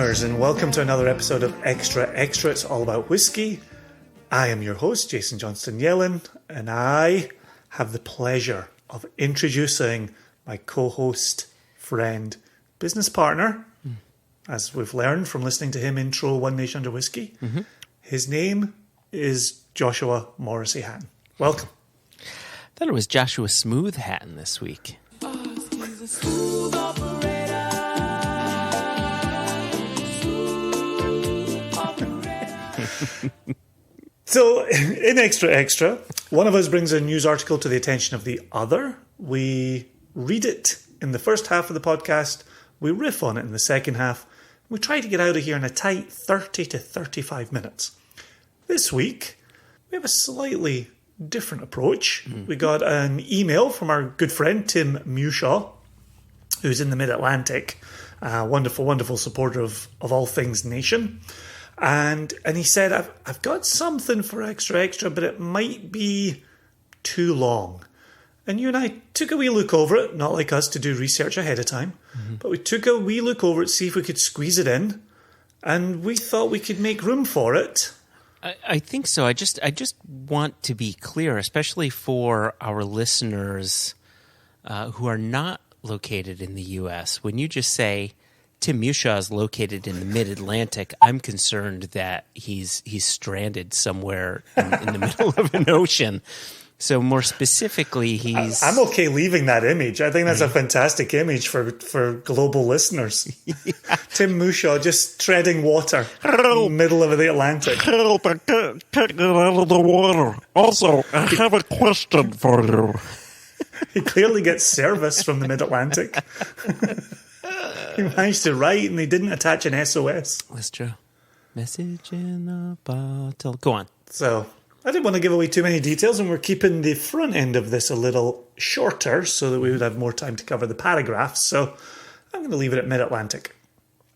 listeners, and welcome to another episode of Extra Extra. It's all about whiskey. I am your host, Jason Johnston-Yellen, and I have the pleasure of introducing my co-host, friend, business partner, as we've learned from listening to him intro One Nation Under Whiskey. Mm-hmm. His name is Joshua Morrissey Hatton. Welcome. I thought it was Joshua Smooth Hatton this week. He's a smooth operator. So, in Extra Extra, one of us brings a news article to the attention of the other. We read it in the first half of the podcast. We riff on it in the second half. We try to get out of here in a tight 30 to 35 minutes. This week, we have a slightly different approach. We got an email from our good friend Tim Mushaw, who's in the Mid-Atlantic, wonderful, wonderful supporter of all things nation. And he said, I've got something for Extra Extra, but it might be too long. And you and I took a wee look over it, not like us to do research ahead of time, but we took a wee look over it, see if we could squeeze it in, and we thought we could make room for it. I think so. I just want to be clear, especially for our listeners who are not located in the U.S. When you just say Tim Mushaw is located in the Mid-Atlantic, I'm concerned that he's stranded somewhere in the middle of an ocean. So more specifically, he's... I'm okay leaving that image. I think that's a fantastic image for global listeners. Yeah. Tim Mushaw just treading water in the middle of the Atlantic. Help, I can't get out of the water. Also, I have a question for you. He clearly gets service from the Mid-Atlantic. He managed to write and he didn't attach an SOS. That's true. Message in a bottle. Go on. So, I didn't want to give away too many details, and we're keeping the front end of this a little shorter so that we would have more time to cover the paragraphs. So, I'm going to leave it at Mid-Atlantic.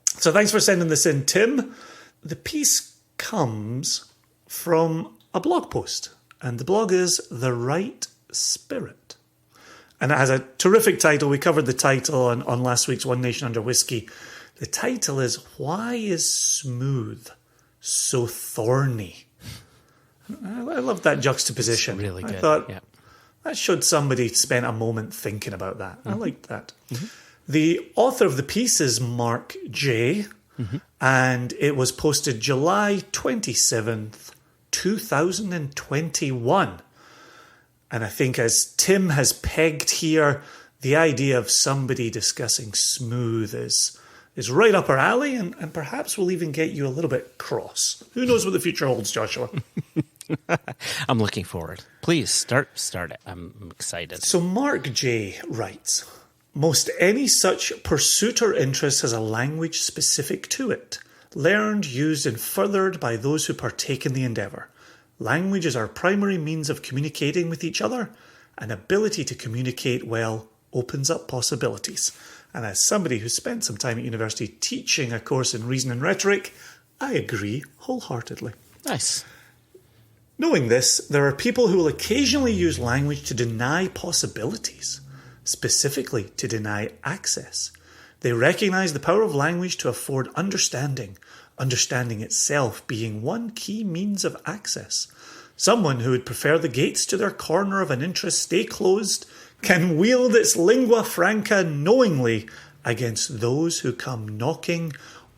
So, thanks for sending this in, Tim. The piece comes from a blog post, and the blog is The Right Spirit. And it has a terrific title. We covered the title on last week's One Nation Under Whiskey. The title is, Why is Smooth So Thorny? I love that juxtaposition. It's really good. I thought that showed somebody spent a moment thinking about that. I liked that. Mm-hmm. The author of the piece is Mark J. And it was posted July 27th, 2021. And I think as Tim has pegged here, the idea of somebody discussing smooth is right up our alley, and perhaps we'll even get you a little bit cross. Who knows what the future holds, Joshua? I'm looking forward. Please start it. I'm excited. So Mark J. writes, most any such pursuit or interest has a language specific to it, learned, used, and furthered by those who partake in the endeavour. Language is our primary means of communicating with each other. An ability to communicate well opens up possibilities. And as somebody who spent some time at university teaching a course in reason and rhetoric, I agree wholeheartedly. Nice. Knowing this, there are people who will occasionally use language to deny possibilities, specifically to deny access. They recognise the power of language to afford understanding, understanding itself being one key means of access. Someone who would prefer the gates to their corner of an interest stay closed can wield its lingua franca knowingly against those who come knocking,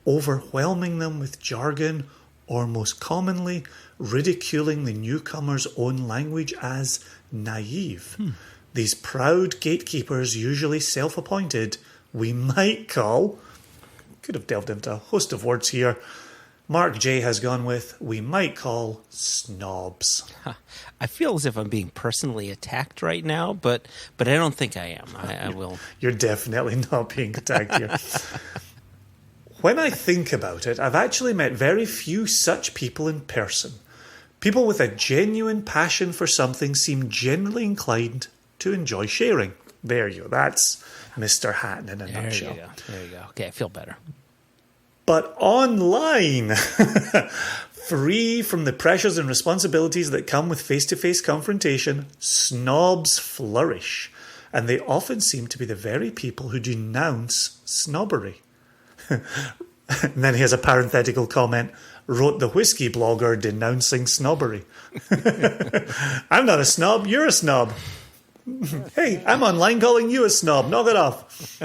overwhelming them with jargon, or most commonly ridiculing the newcomer's own language as naive. These proud gatekeepers, usually self-appointed, we might call... Could have delved into a host of words here. Mark J has gone with, we might call snobs. I feel as if I'm being personally attacked right now, but I don't think I am. I will. You're definitely not being attacked here. When I think about it, I've actually met very few such people in person. People with a genuine passion for something seem generally inclined to enjoy sharing. There you go. That's Mr. Hatton in a nutshell. There you go. Okay, I feel better. But online, free from the pressures and responsibilities that come with face-to-face confrontation, snobs flourish. And they often seem to be the very people who denounce snobbery. And then he has a parenthetical comment, wrote the whiskey blogger denouncing snobbery. I'm not a snob, you're a snob. Hey, I'm online calling you a snob, knock it off.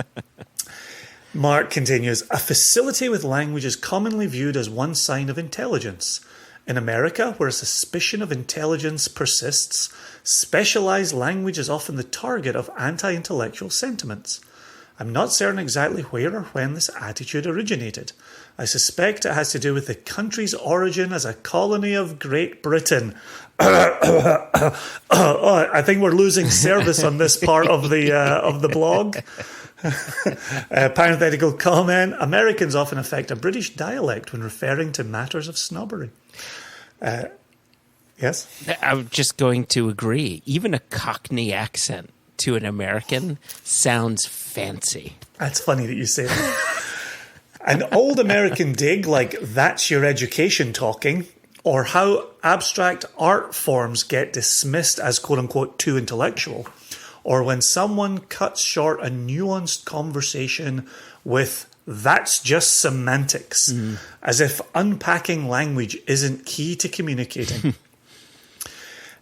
Mark continues, a facility with language is commonly viewed as one sign of intelligence. In America, where a suspicion of intelligence persists, specialized language is often the target of anti-intellectual sentiments. I'm not certain exactly where or when this attitude originated. I suspect it has to do with the country's origin as a colony of Great Britain. I think we're losing service on this part of the blog. Parenthetical comment, Americans often affect a British dialect when referring to matters of snobbery. Yes? I'm just going to agree. Even a Cockney accent to an American sounds fancy. That's funny that you say that. An old American dig like that's your education talking, or how abstract art forms get dismissed as quote-unquote too intellectual, or when someone cuts short a nuanced conversation with that's just semantics, as if unpacking language isn't key to communicating.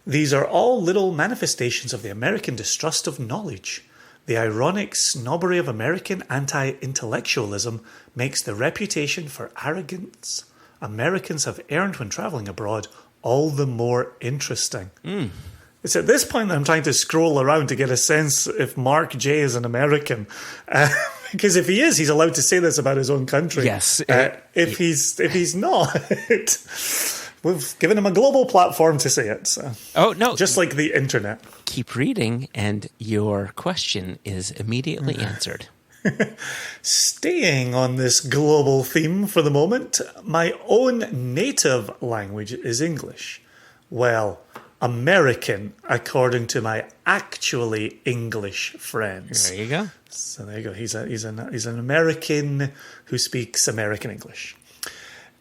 These are all little manifestations of the American distrust of knowledge. The ironic snobbery of American anti-intellectualism makes the reputation for arrogance Americans have earned when travelling abroad all the more interesting. It's at this point that I'm trying to scroll around to get a sense if Mark J is an American. Because if he is, he's allowed to say this about his own country. Yes. If he's not, we've given him a global platform to say it. So. Oh, no. Just like the internet. Keep reading, and your question is immediately answered. Staying on this global theme for the moment, my own native language is English. Well, American, according to my actually English friends. There you go. So there you go. He's an American who speaks American English.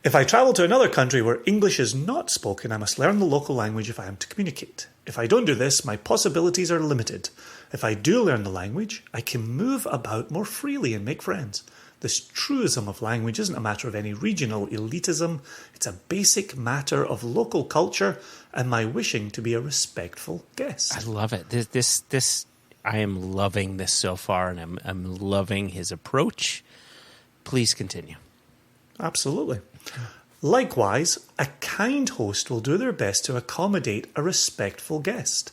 If I travel to another country where English is not spoken, I must learn the local language if I am to communicate. If I don't do this, my possibilities are limited. If I do learn the language, I can move about more freely and make friends. This truism of language isn't a matter of any regional elitism. It's a basic matter of local culture and my wishing to be a respectful guest. I love it. This I am loving this so far, and I'm loving his approach. Please continue. Absolutely. Likewise, a kind host will do their best to accommodate a respectful guest.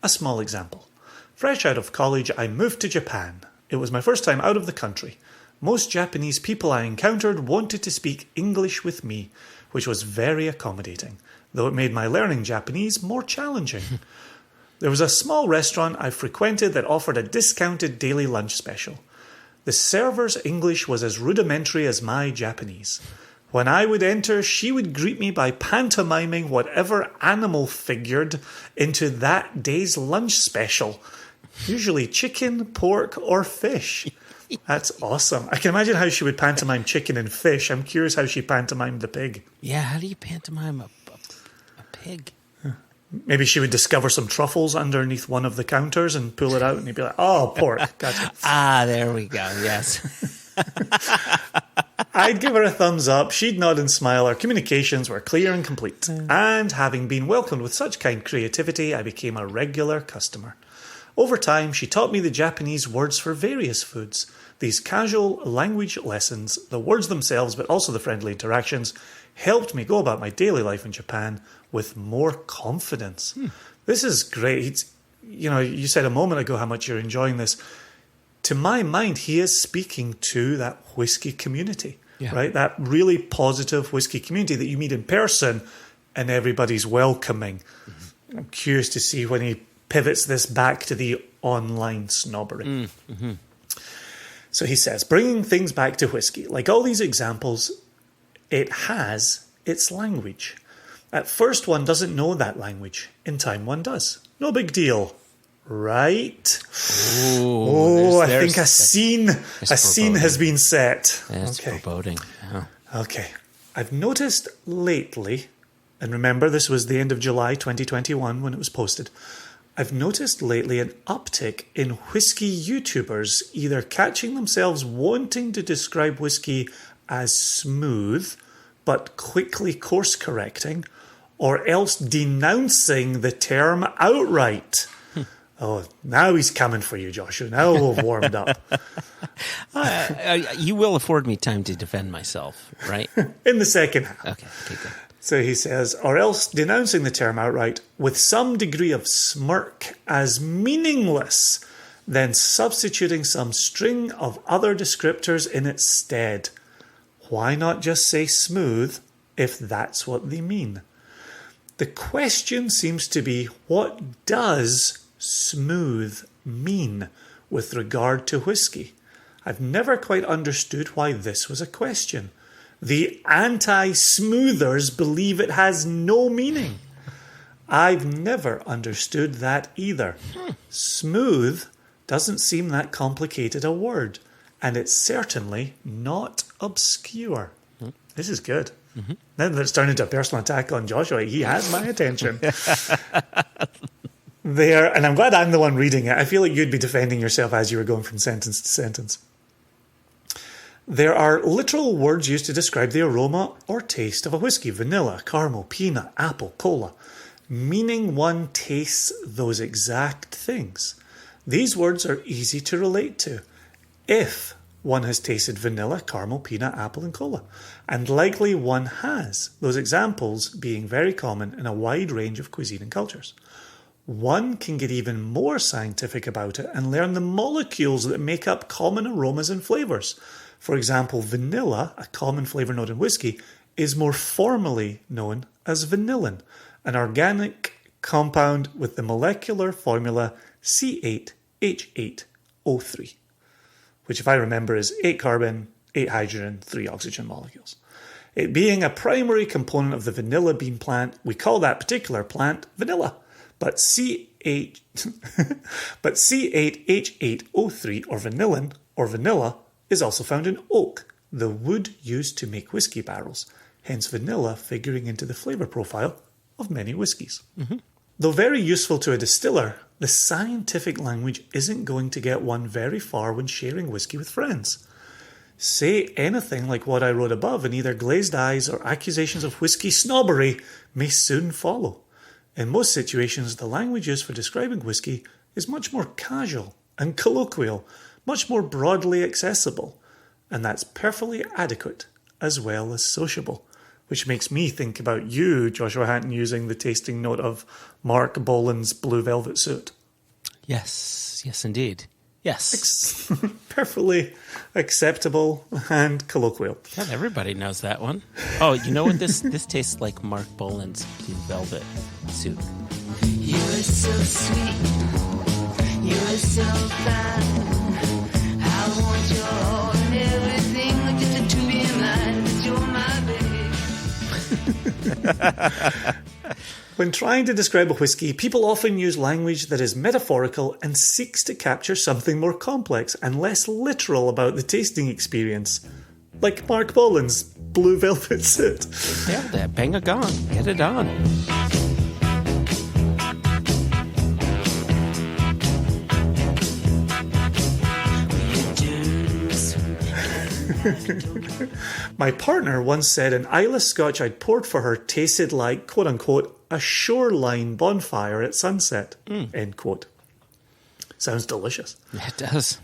A small example. Fresh out of college, I moved to Japan. It was my first time out of the country. Most Japanese people I encountered wanted to speak English with me, which was very accommodating, though it made my learning Japanese more challenging. There was a small restaurant I frequented that offered a discounted daily lunch special. The server's English was as rudimentary as my Japanese. When I would enter, she would greet me by pantomiming whatever animal figured into that day's lunch special, usually chicken, pork, or fish. That's awesome. I can imagine how she would pantomime chicken and fish. I'm curious how she pantomimed the pig. Yeah, how do you pantomime a pig? Maybe she would discover some truffles underneath one of the counters and pull it out, and he'd be like, oh, pork. Gotcha. There we go. Yes. I'd give her a thumbs up. She'd nod and smile. Our communications were clear and complete. And having been welcomed with such kind creativity, I became a regular customer. Over time, she taught me the Japanese words for various foods. These casual language lessons, the words themselves, but also the friendly interactions, helped me go about my daily life in Japan with more confidence. This is great. You said a moment ago how much you're enjoying this. To my mind, he is speaking to that whiskey community, right? That really positive whiskey community that you meet in person and everybody's welcoming. I'm curious to see when he pivots this back to the online snobbery. So he says, bringing things back to whiskey, like all these examples, it has its language. At first, one doesn't know that language. In time, one does. No big deal. Right? I think a scene has been set. That's foreboding. Yeah. Okay. I've noticed lately, and remember this was the end of July 2021 when it was posted, I've noticed lately an uptick in whiskey YouTubers either catching themselves wanting to describe whiskey as smooth, but quickly course correcting, or else denouncing the term outright. Oh, now he's coming for you, Joshua. Now we've warmed up. You will afford me time to defend myself, right? In the second half. Okay, good. So he says, or else denouncing the term outright with some degree of smirk as meaningless, then substituting some string of other descriptors in its stead. Why not just say smooth if that's what they mean? The question seems to be, what does smooth mean with regard to whiskey? I've never quite understood why this was a question. The anti-smoothers believe it has no meaning. I've never understood that either. Smooth doesn't seem that complicated a word, and it's certainly not obscure. This is good. Now that it's turned into a personal attack on Joshua, he has my attention. There, and I'm glad I'm the one reading it. I feel like you'd be defending yourself as you were going from sentence to sentence. There are literal words used to describe the aroma or taste of a whiskey: vanilla, caramel, peanut, apple, cola, meaning one tastes those exact things. These words are easy to relate to if one has tasted vanilla, caramel, peanut, apple, and cola, and likely one has, those examples being very common in a wide range of cuisine and cultures. One can get even more scientific about it and learn the molecules that make up common aromas and flavours. For example, vanilla, a common flavour note in whiskey, is more formally known as vanillin, an organic compound with the molecular formula C8H8O3, which, if I remember, is 8 carbon, 8 hydrogen, 3 oxygen molecules. It being a primary component of the vanilla bean plant, we call that particular plant vanilla. But C8H8O3, or vanillin, or vanilla, is also found in oak, the wood used to make whiskey barrels, hence vanilla figuring into the flavour profile of many whiskies. Though very useful to a distiller, the scientific language isn't going to get one very far when sharing whiskey with friends. Say anything like what I wrote above, and either glazed eyes or accusations of whiskey snobbery may soon follow. In most situations, the language used for describing whiskey is much more casual and colloquial, much more broadly accessible, and that's perfectly adequate as well as sociable, which makes me think about you, Joshua Hatton, using the tasting note of Mark Bolan's Blue Velvet Suit. Yes, indeed. Yes. Perfectly acceptable and colloquial. God, everybody knows that one. Oh, you know what? This tastes like Mark Bolan's Blue Velvet Suit. You are so sweet. You are so fine. I want your all and everything. Just to be mine. 'Cause you're my baby. When trying to describe a whiskey, people often use language that is metaphorical and seeks to capture something more complex and less literal about the tasting experience. Like Mark Bolan's Blue Velvet Suit. Yeah, that bang a gong. Get it on. My partner once said an Islay Scotch I'd poured for her tasted like, quote-unquote, a shoreline bonfire at sunset, end quote. Sounds delicious. It does.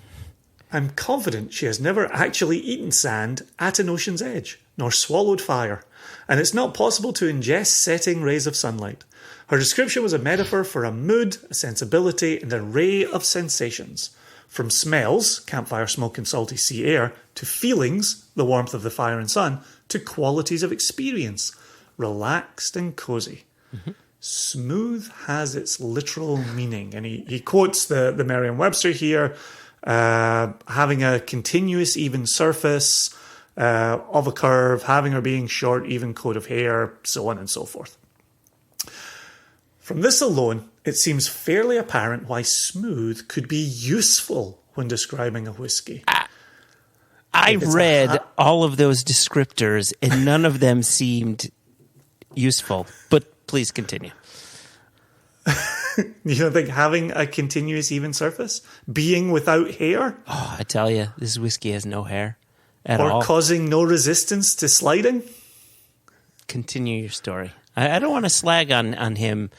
I'm confident she has never actually eaten sand at an ocean's edge, nor swallowed fire, and it's not possible to ingest setting rays of sunlight. Her description was a metaphor for a mood, a sensibility, and an array of sensations. From smells, campfire smoke and salty sea air, to feelings, the warmth of the fire and sun, to qualities of experience, relaxed and cosy. Smooth has its literal meaning, and he quotes the Merriam-Webster here, having a continuous even surface of a curve, having or being short even coat of hair, so on and so forth. From this alone, it seems fairly apparent why smooth could be useful when describing a whiskey. I read all of those descriptors, and none of them seemed useful. But please continue. You don't think having a continuous even surface? Being without hair? Oh, I tell you, this whiskey has no hair. at Or all. causing no resistance to sliding? Continue your story. I don't want to slag on him,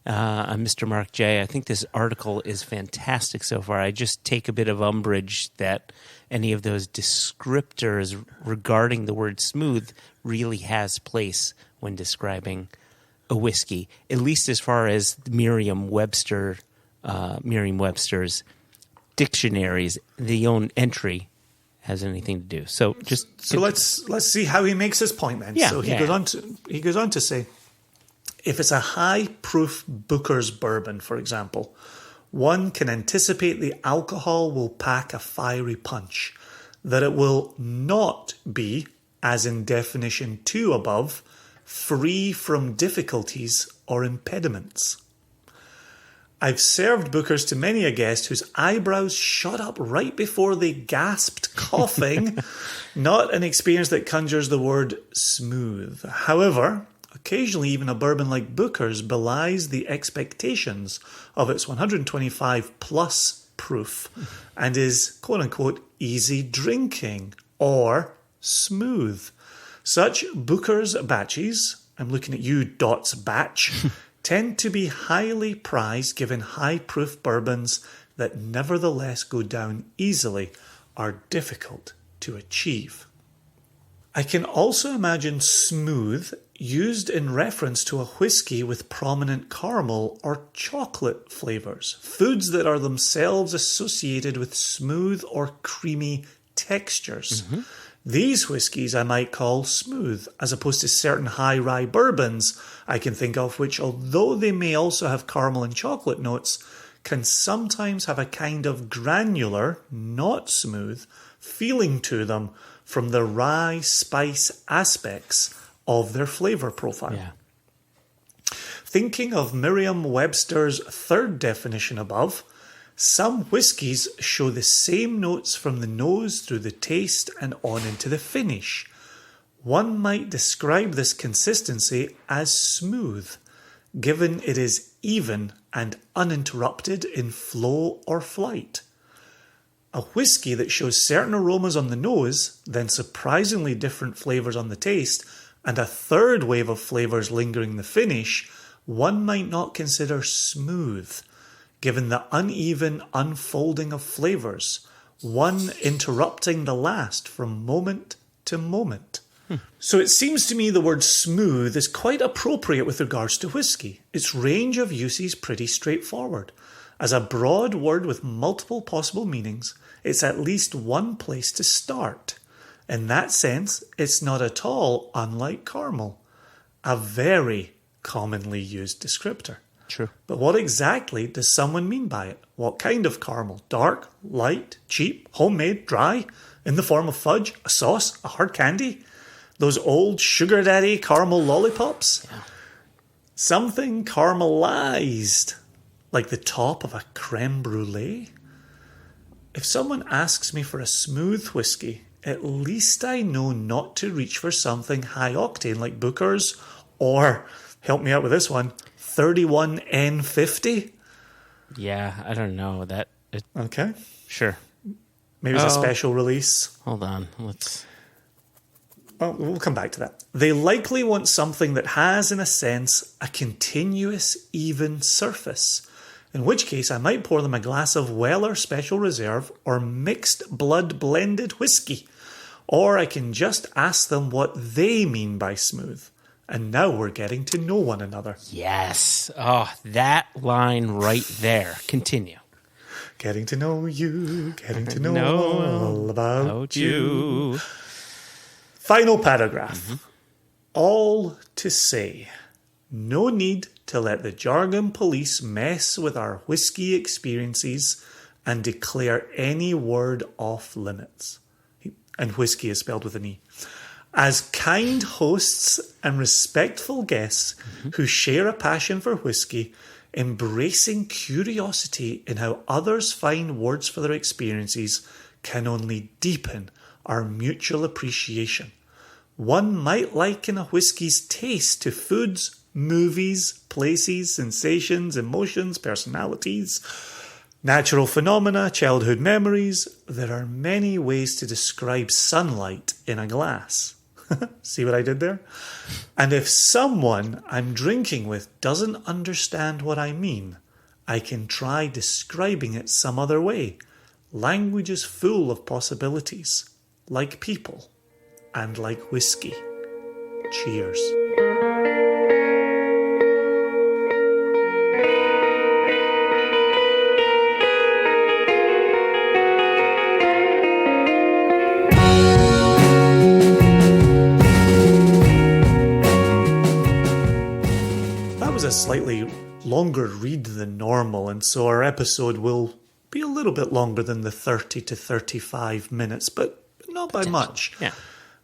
on Mr. Mark J. I think this article is fantastic so far. I just take a bit of umbrage that any of those descriptors regarding the word smooth really has place when describing a whiskey, at least as far as Merriam-Webster's dictionaries, the own entry has anything to do. So let's see how he makes his point then. Yeah, so he goes on to say, if it's a high proof Booker's bourbon, for example, one can anticipate the alcohol will pack a fiery punch, that it will not be, as in definition 2 above, free from difficulties or impediments. I've served Bookers to many a guest whose eyebrows shot up right before they gasped, coughing. Not an experience that conjures the word smooth. However, occasionally even a bourbon like Booker's belies the expectations of its 125 plus proof and is quote-unquote easy drinking or smooth. Such Booker's batches, I'm looking at you, Dots batch, tend to be highly prized given high-proof bourbons that nevertheless go down easily are difficult to achieve. I can also imagine smooth used in reference to a whiskey with prominent caramel or chocolate flavours, foods that are themselves associated with smooth or creamy textures. Mm-hmm. These whiskies I might call smooth, as opposed to certain high rye bourbons I can think of, which, although they may also have caramel and chocolate notes, can sometimes have a kind of granular, not smooth, feeling to them from the rye spice aspects of their flavour profile. Yeah. Thinking of Merriam-Webster's third definition above, some whiskies show the same notes from the nose through the taste and on into the finish. One might describe this consistency as smooth, given it is even and uninterrupted in flow or flight. A whiskey that shows certain aromas on the nose, then surprisingly different flavours on the taste, and a third wave of flavours lingering the finish, one might not consider smooth, given the uneven unfolding of flavours, one interrupting the last from moment to moment. So it seems to me the word smooth is quite appropriate with regards to whiskey. Its range of use is pretty straightforward. As a broad word with multiple possible meanings, it's at least one place to start. In that sense, it's not at all unlike caramel, a very commonly used descriptor. True. But what exactly does someone mean by it? What kind of caramel? Dark, light, cheap, homemade, dry, in the form of fudge, a sauce, a hard candy? Those old sugar daddy caramel lollipops? Yeah. Something caramelized, like the top of a creme brulee? If someone asks me for a smooth whiskey, at least I know not to reach for something high octane like Booker's or, help me out with this one, 31N50. Yeah, I don't know that. Okay. Sure. Maybe it's a special release. Hold on. Let's. Well, we'll come back to that. They likely want something that has, in a sense, a continuous, even surface. In which case, I might pour them a glass of Weller Special Reserve or mixed blood blended whiskey. Or I can just ask them what they mean by smooth. And now we're getting to know one another. Yes. Oh, that line right there. Continue. Getting to know you, getting to know all about you. Final paragraph. Mm-hmm. All to say, no need to let the jargon police mess with our whiskey experiences and declare any word off limits. And whiskey is spelled with an E. As kind hosts and respectful guests who share a passion for whiskey, embracing curiosity in how others find words for their experiences can only deepen our mutual appreciation. One might liken a whiskey's taste to foods, movies, places, sensations, emotions, personalities. Natural phenomena, childhood memories. There are many ways to describe sunlight in a glass. See what I did there? And if someone I'm drinking with doesn't understand what I mean, I can try describing it some other way. Language is full of possibilities, like people and like whiskey. Cheers. A slightly longer read than normal, and so our episode will be a little bit longer than the 30 to 35 minutes, but not by much. Yeah.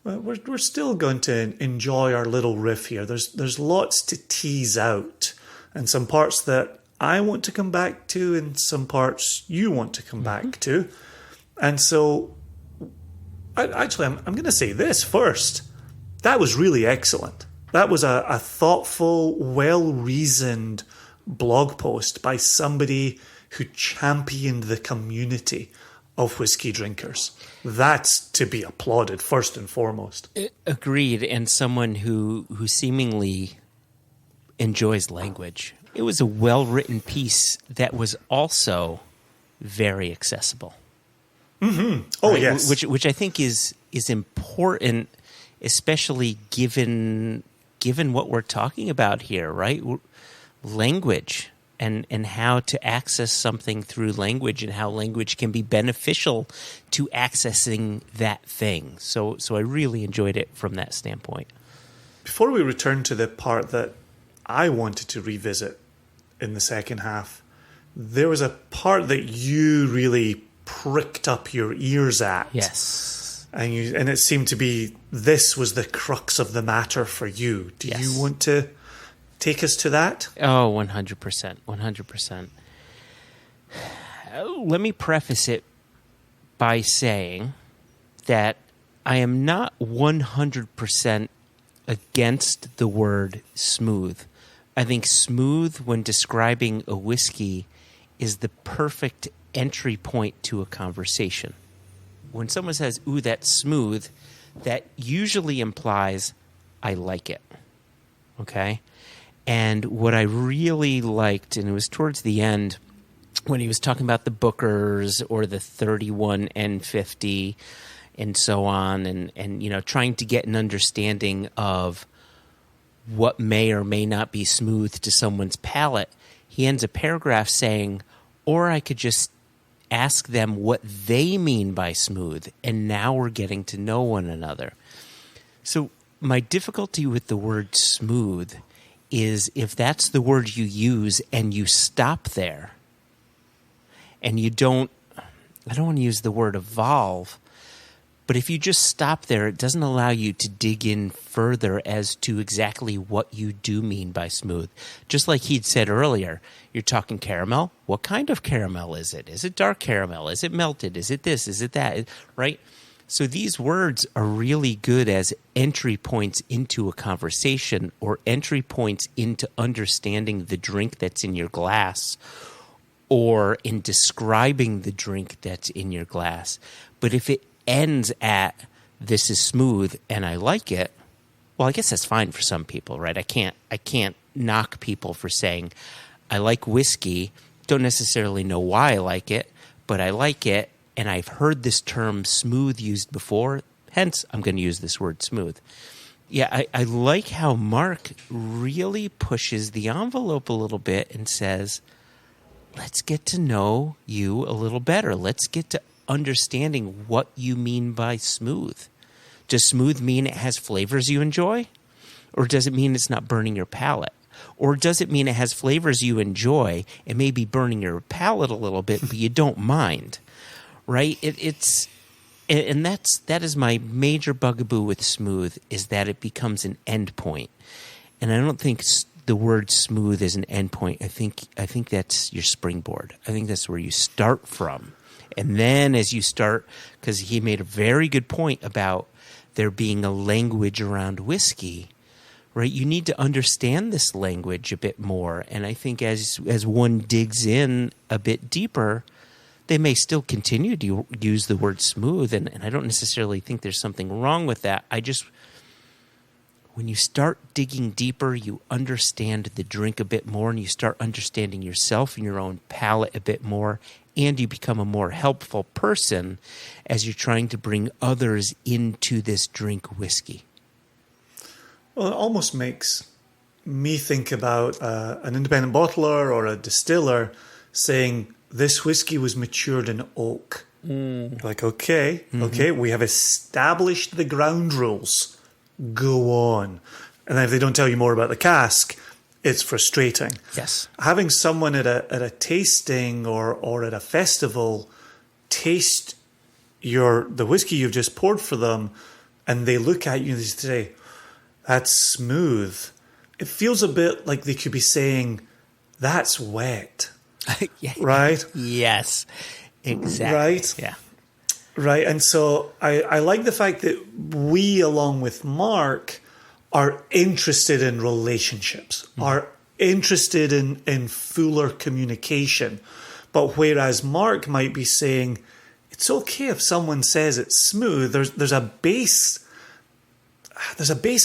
We're still going to enjoy our little riff here. There's lots to tease out, and some parts that I want to come back to, and some parts you want to come back to. And so, I'm going to say this first. That was really excellent. That was a thoughtful, well-reasoned blog post by somebody who championed the community of whiskey drinkers. That's to be applauded, first and foremost. Agreed, and someone who seemingly enjoys language. It was a well-written piece that was also very accessible. Mm-hmm. Oh, right? Yes. Which I think is important, especially given what we're talking about here, right? Language and how to access something through language, and how language can be beneficial to accessing that thing. So I really enjoyed it from that standpoint. Before we return to the part that I wanted to revisit in the second half, there was a part that you really pricked up your ears at. Yes. And it seemed to be this was the crux of the matter for you. Do you want to take us to that? Oh, 100%. 100%. Let me preface it by saying that I am not 100% against the word smooth. I think smooth, when describing a whiskey, is the perfect entry point to a conversation. When someone says, ooh, that's smooth, that usually implies I like it. Okay? And what I really liked, and it was towards the end, when he was talking about the Bookers or the 31 N50 and so on, and you know, trying to get an understanding of what may or may not be smooth to someone's palate, he ends a paragraph saying, or I could just ask them what they mean by smooth, and now we're getting to know one another. So my difficulty with the word smooth is if that's the word you use and you stop there, and you don't, I don't want to use the word evolve, but if you just stop there, it doesn't allow you to dig in further as to exactly what you do mean by smooth. Just like he'd said earlier, you're talking caramel. What kind of caramel is it? Is it dark caramel? Is it melted? Is it this? Is it that? Right? So these words are really good as entry points into a conversation, or entry points into understanding the drink that's in your glass, or in describing the drink that's in your glass. But if it ends at this is smooth and I like it, well, I guess that's fine for some people, right? I can't knock people for saying I like whiskey, don't necessarily know why I like it, but I like it, and I've heard this term smooth used before, hence I'm going to use this word smooth. Yeah, I like how Mark really pushes the envelope a little bit and says, let's get to know you a little better. Let's get to understanding what you mean by smooth. Does smooth mean it has flavors you enjoy? Or does it mean it's not burning your palate? Or does it mean it has flavors you enjoy and maybe burning your palate a little bit, but you don't mind? Right? That is my major bugaboo with smooth, is that it becomes an endpoint. And I don't think the word smooth is an endpoint. I think that's your springboard. I think that's where you start from. And then as you start, because he made a very good point about there being a language around whiskey, right? You need to understand this language a bit more. And I think as one digs in a bit deeper, they may still continue to use the word smooth. And I don't necessarily think there's something wrong with that. When you start digging deeper, you understand the drink a bit more, and you start understanding yourself and your own palate a bit more, and you become a more helpful person as you're trying to bring others into this drink whiskey. Well, it almost makes me think about an independent bottler or a distiller saying this whiskey was matured in oak. Like, okay, we have established the ground rules. Go on. And then if they don't tell you more about the cask, it's frustrating. Yes. Having someone at a tasting or at a festival taste the whiskey you've just poured for them, and they look at you and they say, that's smooth. It feels a bit like they could be saying, that's wet. Yeah. Right? Yes, exactly. Right? Yeah. Right. And so I like the fact that we, along with Mark, are interested in relationships, are interested in fuller communication. But whereas Mark might be saying, it's okay if someone says it's smooth, there's a base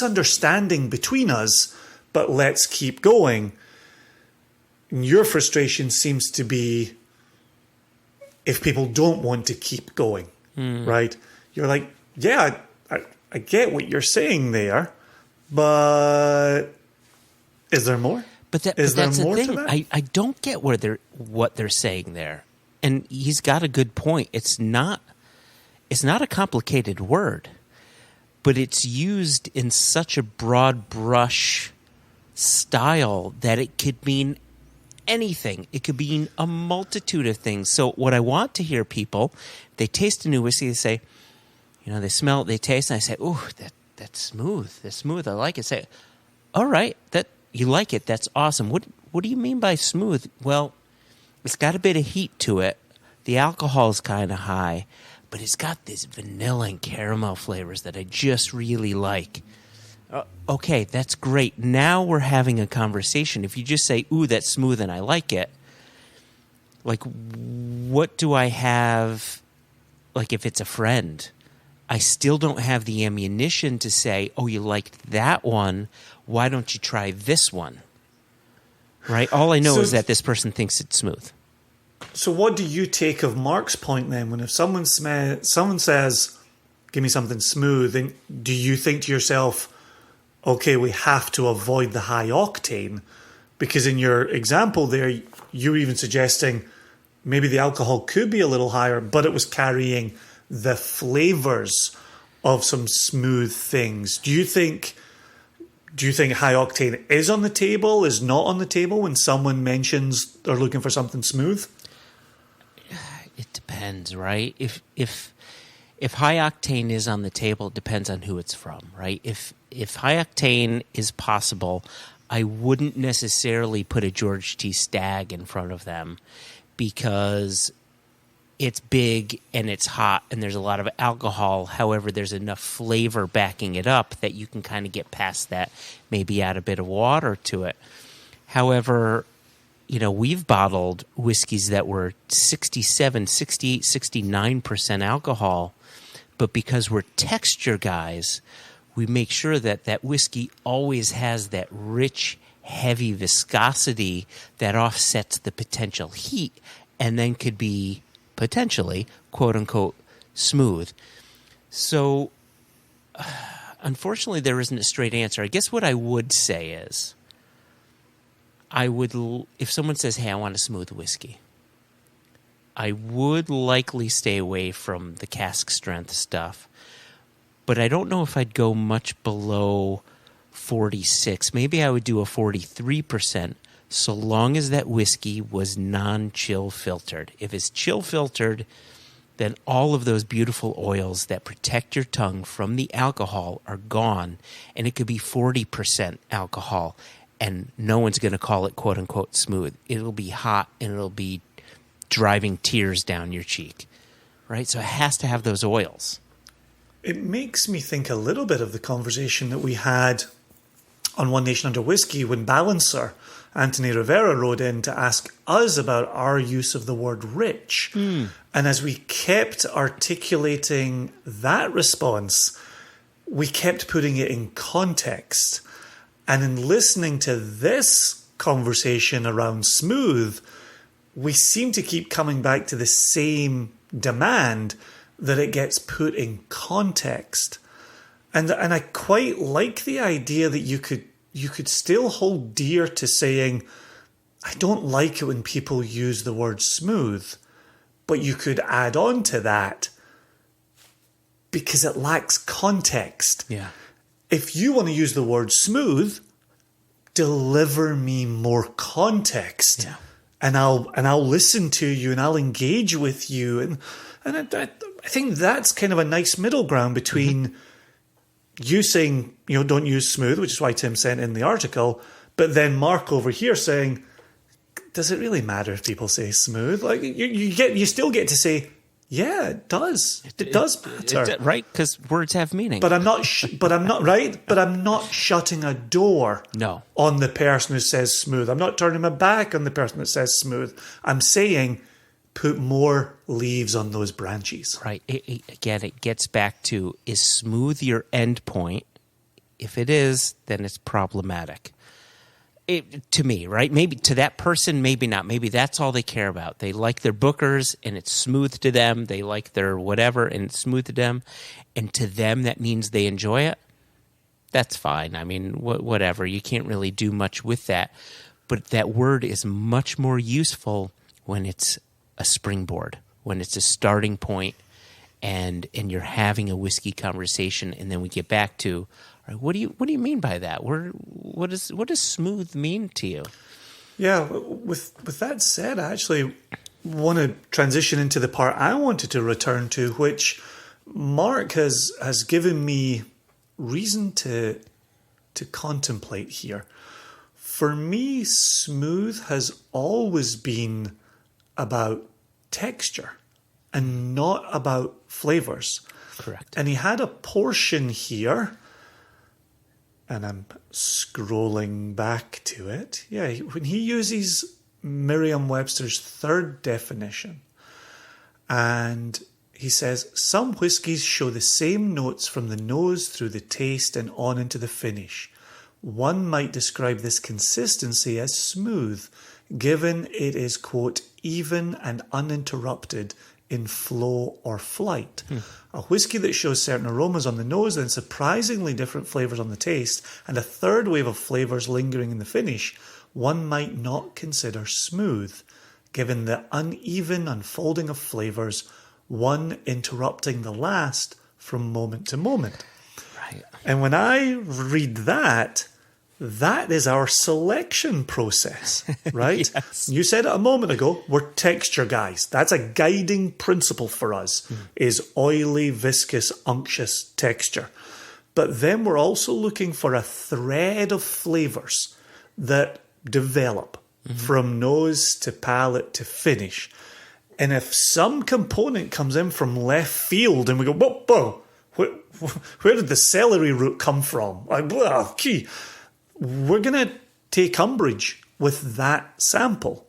understanding between us, but let's keep going. And your frustration seems to be if people don't want to keep going, right? You're like, yeah, I get what you're saying there, but is there more? But that's the thing. I don't get what they're saying there, and he's got a good point. It's not a complicated word, but it's used in such a broad brush style that it could mean anything. It could mean a multitude of things. So what I want to hear people, they taste a new whiskey, they say, they smell it, they taste, and I say, "Ooh, that's smooth. That's smooth. I like it." Say, "All right, that you like it. That's awesome. What do you mean by smooth?" Well, it's got a bit of heat to it. The alcohol is kind of high, but it's got these vanilla and caramel flavors that I just really like. Okay, that's great. Now we're having a conversation. If you just say, "Ooh, that's smooth and I like it," like, what do I have? Like, if it's a friend, I still don't have the ammunition to say, "Oh, you liked that one. Why don't you try this one?" Right? All I know is that this person thinks it's smooth. So what do you take of Mark's point then? When if someone says, "Give me something smooth," then do you think to yourself, okay, we have to avoid the high octane? Because in your example there, you're even suggesting maybe the alcohol could be a little higher, but it was carrying the flavors of some smooth things. Do you think high octane is on the table, is not on the table when someone mentions they're looking for something smooth? It depends, right? If high octane is on the table, it depends on who it's from, right? If high octane is possible, I wouldn't necessarily put a George T. Stagg in front of them because it's big and it's hot and there's a lot of alcohol. However, there's enough flavor backing it up that you can kind of get past that, maybe add a bit of water to it. However, we've bottled whiskeys that were 67, 68, 69% alcohol, but because we're texture guys, we make sure that whiskey always has that rich, heavy viscosity that offsets the potential heat and then could be potentially, quote-unquote, smooth. So, unfortunately, there isn't a straight answer. I guess what I would say is, if someone says, "Hey, I want a smooth whiskey," I would likely stay away from the cask strength stuff. But I don't know if I'd go much below 46. Maybe I would do a 43%, so long as that whiskey was non-chill filtered. If it's chill filtered, then all of those beautiful oils that protect your tongue from the alcohol are gone, and it could be 40% alcohol, and no one's going to call it quote-unquote smooth. It'll be hot, and it'll be driving tears down your cheek, right? So it has to have those oils. It makes me think a little bit of the conversation that we had on One Nation Under Whiskey when Balancer Anthony Rivera wrote in to ask us about our use of the word rich. And as we kept articulating that response, we kept putting it in context. And in listening to this conversation around smooth, we seem to keep coming back to the same demand that it gets put in context. And I quite like the idea that you could still hold dear to saying, I don't like it when people use the word smooth, but you could add on to that because it lacks context. Yeah. If you want to use the word smooth, deliver me more context. Yeah. And I'll listen to you and I'll engage with you. And I think that's kind of a nice middle ground between you saying, don't use smooth, which is why Tim sent in the article, but then Mark over here saying, does it really matter if people say smooth? Like you still get to say, yeah, it does. It does matter, right? Because words have meaning. But I'm not. But I'm not right. But I'm not shutting a door. No. On the person who says smooth. I'm not turning my back on the person that says smooth. I'm saying, put more leaves on those branches. Right. Again, it gets back to, is smooth your end point? If it is, then it's problematic. To me, right? Maybe to that person, maybe not. Maybe that's all they care about. They like their bookers and it's smooth to them. They like their whatever and it's smooth to them. And to them, that means they enjoy it. That's fine. I mean, whatever. You can't really do much with that. But that word is much more useful when it's a springboard, when it's a starting point, and you're having a whiskey conversation, and then we get back to, all right, what do you mean by that? What does smooth mean to you? Yeah, with that said, I actually want to transition into the part I wanted to return to, which Mark has given me reason to contemplate here. For me, smooth has always been about texture and not about flavors. Correct. And he had a portion here, and I'm scrolling back to it. Yeah, when he uses Merriam-Webster's third definition, and he says, some whiskies show the same notes from the nose through the taste and on into the finish. One might describe this consistency as smooth, given it is, quote, even and uninterrupted in flow or flight. A whiskey that shows certain aromas on the nose, then surprisingly different flavours on the taste, and a third wave of flavours lingering in the finish, one might not consider smooth, given the uneven unfolding of flavours, one interrupting the last from moment to moment. Right. And when I read that is our selection process, right? Yes. You said it a moment ago, we're texture guys. That's a guiding principle for us, is oily, viscous, unctuous texture. But then we're also looking for a thread of flavours that develop from nose to palate to finish. And if some component comes in from left field and we go, whoa, where did the celery root come from? We're going to take umbrage with that sample.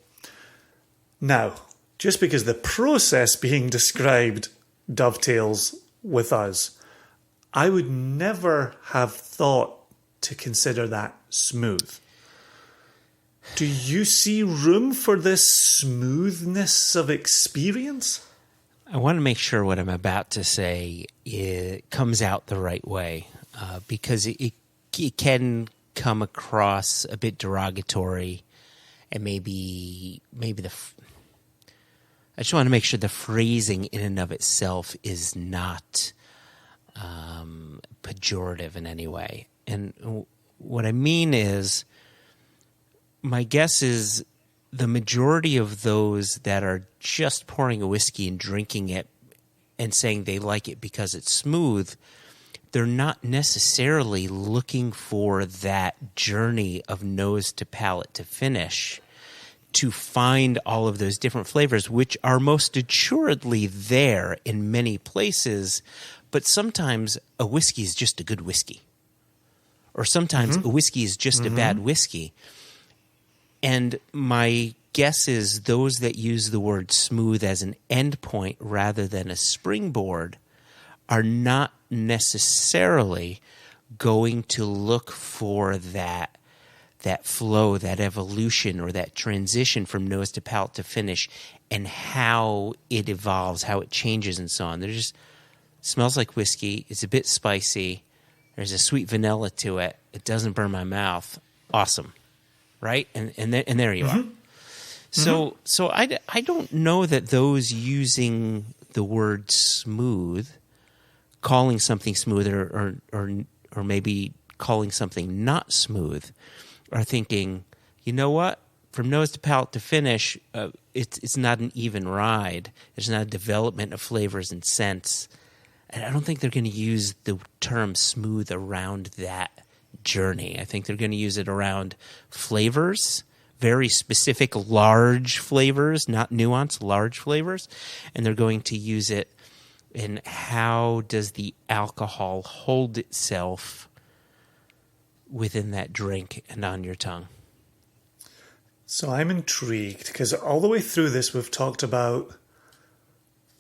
Now, just because the process being described dovetails with us, I would never have thought to consider that smooth. Do you see room for this smoothness of experience? I want to make sure what I'm about to say comes out the right way, because it can come across a bit derogatory, and maybe I just want to make sure the phrasing in and of itself is not pejorative in any way. And what I mean is, my guess is the majority of those that are just pouring a whiskey and drinking it and saying they like it because it's smooth, they're not necessarily looking for that journey of nose to palate to finish to find all of those different flavors, which are most assuredly there in many places. But sometimes a whiskey is just a good whiskey, or sometimes a whiskey is just a bad whiskey. And my guess is those that use the word smooth as an endpoint rather than a springboard are not necessarily going to look for that flow, that evolution, or that transition from nose to palate to finish, and how it evolves, how it changes, and so on. They're just smells like whiskey. It's a bit spicy. There's a sweet vanilla to it. It doesn't burn my mouth. Awesome, right? And there you are. So I don't know that those using the word smooth, calling something smooth, or maybe calling something not smooth, are thinking, you know what? From nose to palate to finish, it's not an even ride. There's not a development of flavors and scents. And I don't think they're going to use the term smooth around that journey. I think they're going to use it around flavors, very specific large flavors, not nuanced, large flavors. And they're going to use it in how does the alcohol hold itself within that drink and on your tongue. So I'm intrigued because all the way through this, we've talked about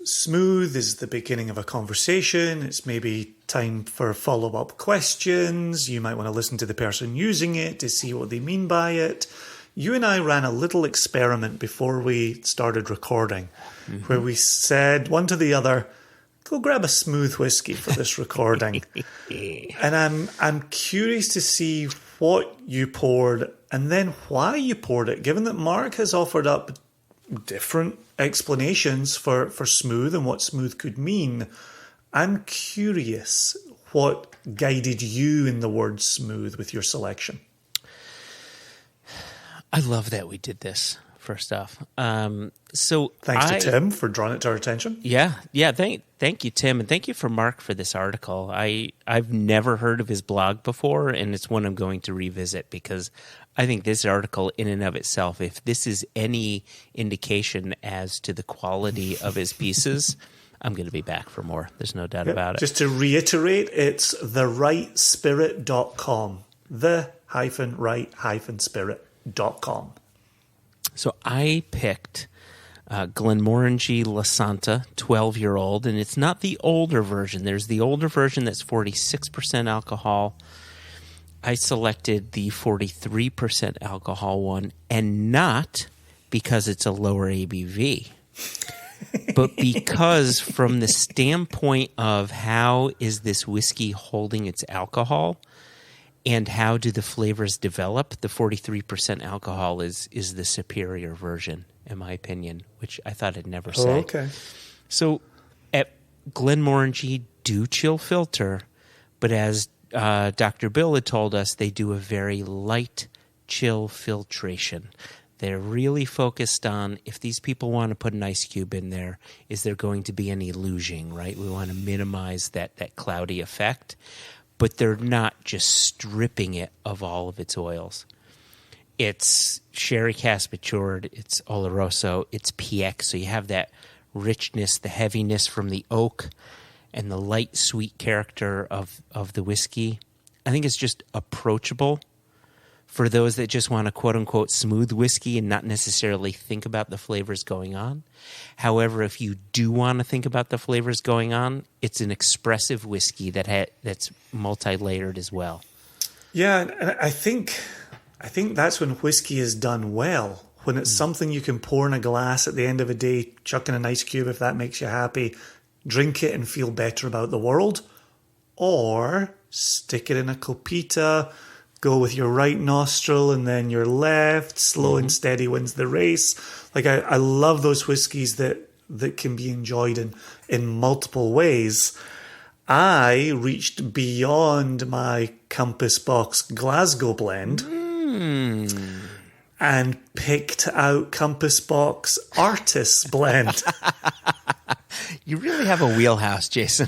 smooth is the beginning of a conversation. It's maybe time for follow-up questions. You might want to listen to the person using it to see what they mean by it. You and I ran a little experiment before we started recording where we said one to the other, go grab a smooth whiskey for this recording. And I'm curious to see what you poured and then why you poured it, given that Mark has offered up different explanations for smooth and what smooth could mean. I'm curious what guided you in the word smooth with your selection. I love that we did this, first off. So thanks to Tim for drawing it to our attention. Yeah. Thank you, Tim, and thank you for Mark for this article. I've never heard of his blog before, and it's one I'm going to revisit because I think this article in and of itself, if this is any indication as to the quality of his pieces, I'm going to be back for more. There's no doubt about it. Just to reiterate, it's therightspirit.com. The-right-spirit.com. So I picked Glenmorangie La Santa 12-year-old, and it's not the older version. There's the older version that's 46% alcohol. I selected the 43% alcohol one, and not because it's a lower ABV, but because from the standpoint of how is this whiskey holding its alcohol and how do the flavors develop, the 43% alcohol is the superior version, in my opinion, which I thought I'd never say. Oh, okay. So at Glenmorangie, do chill filter, but as Dr. Bill had told us, they do a very light chill filtration. They're really focused on if these people want to put an ice cube in there, is there going to be any luging, right? We want to minimize that cloudy effect, but they're not just stripping it of all of its oils. It's sherry cask matured, it's Oloroso, it's PX, so you have that richness, the heaviness from the oak, and the light, sweet character of the whiskey. I think it's just approachable for those that just want a quote-unquote smooth whiskey and not necessarily think about the flavors going on. However, if you do want to think about the flavors going on, it's an expressive whiskey that's multi-layered as well. Yeah, and I think that's when whiskey is done well, when it's something you can pour in a glass at the end of a day, chuck in an ice cube if that makes you happy, drink it and feel better about the world, or stick it in a copita, go with your right nostril and then your left, slow and steady wins the race. Like I love those whiskies that can be enjoyed in multiple ways. I reached beyond my Compass Box Glasgow blend and picked out Compass Box Artist blend. You really have a wheelhouse, Jason.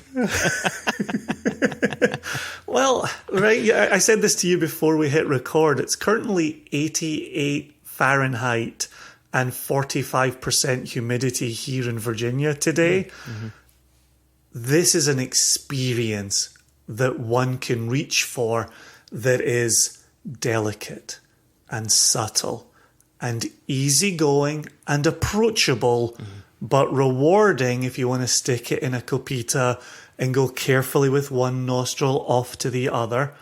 Well, right, I said this to you before we hit record. It's currently 88 Fahrenheit and 45% humidity here in Virginia today. This is an experience that one can reach for. that is delicate and subtle and easygoing and approachable, but rewarding if you want to stick it in a copita and go carefully with one nostril off to the other.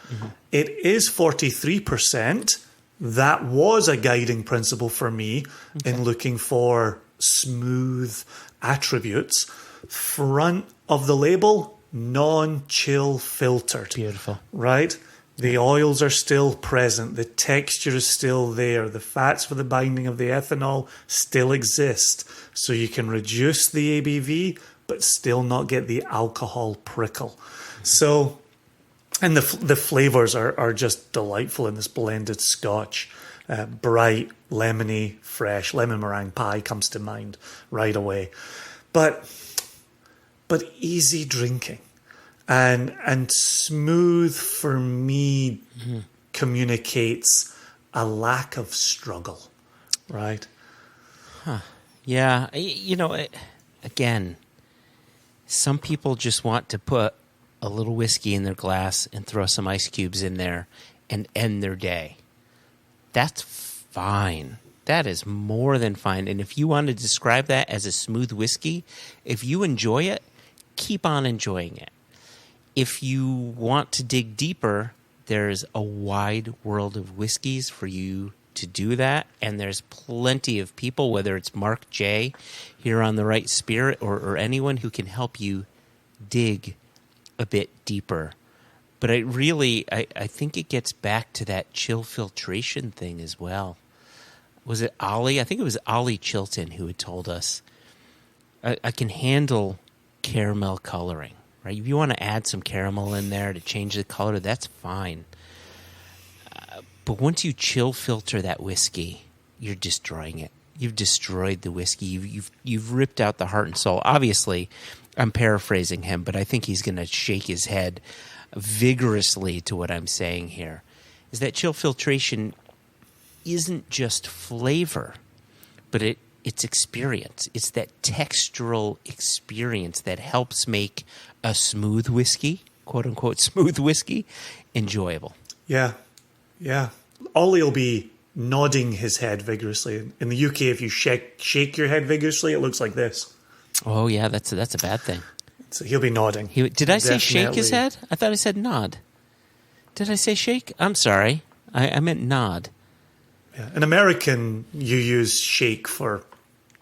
It is 43%. That was a guiding principle for me in looking for smooth attributes. Front of the label, non-chill filtered. Beautiful. Right? The oils are still present. The texture is still there. The fats for the binding of the ethanol still exist. So you can reduce the ABV, but still not get the alcohol prickle. So, and the flavors are just delightful in this blended scotch. Bright, lemony, fresh. Lemon meringue pie comes to mind right away. But easy drinking. And smooth for me communicates a lack of struggle, right? Yeah, again, some people just want to put a little whiskey in their glass and throw some ice cubes in there and end their day. That's fine. That is more than fine. And if you want to describe that as a smooth whiskey, if you enjoy it, keep on enjoying it. If you want to dig deeper, there's a wide world of whiskeys for you to do that. And there's plenty of people, whether it's Mark J. here on The Right Spirit or anyone who can help you dig a bit deeper. But I think it gets back to that chill filtration thing as well. Was it Ollie? I think it was Ollie Chilton who had told us, I can handle caramel coloring. Right? If you want to add some caramel in there to change the color, that's fine. But once you chill filter that whiskey, you're destroying it. You've destroyed the whiskey. You've ripped out the heart and soul. Obviously, I'm paraphrasing him, but I think he's going to shake his head vigorously to what I'm saying here. Is that chill filtration isn't just flavor, but it's experience. It's that textural experience that helps make a smooth whiskey, quote unquote smooth whiskey, enjoyable. Yeah. Ollie will be nodding his head vigorously. In the UK, if you shake your head vigorously, it looks like this. Oh yeah, that's a bad thing. So he'll be nodding. Did I say shake his head? I thought I said nod. Did I say shake? I'm sorry. I meant nod. Yeah. In American, you use shake for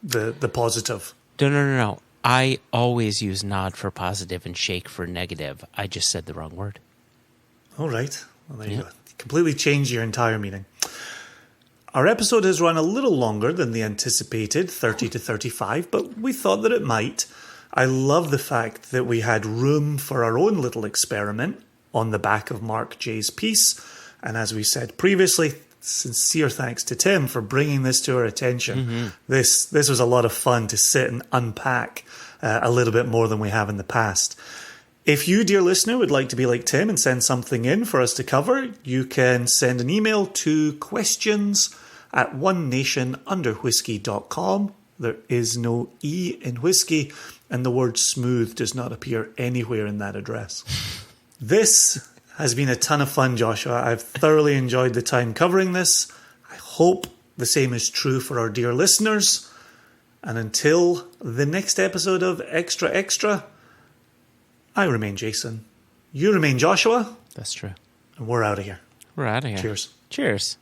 the positive. No. I always use nod for positive and shake for negative. I just said the wrong word. All right. Well, there you go. Completely changed your entire meaning. Our episode has run a little longer than the anticipated 30 to 35, but we thought that it might. I love the fact that we had room for our own little experiment on the back of Mark J's piece. And as we said previously, sincere thanks to Tim for bringing this to our attention. This was a lot of fun to sit and unpack a little bit more than we have in the past. If you, dear listener, would like to be like Tim and send something in for us to cover, you can send an email to questions@onenationunderwhiskey.com. There is no E in whiskey, and the word smooth does not appear anywhere in that address. This has been a ton of fun, Joshua. I've thoroughly enjoyed the time covering this. I hope the same is true for our dear listeners. And until the next episode of Extra Extra, I remain Jason. You remain Joshua. That's true. And we're out of here. We're out of here. Cheers. Cheers.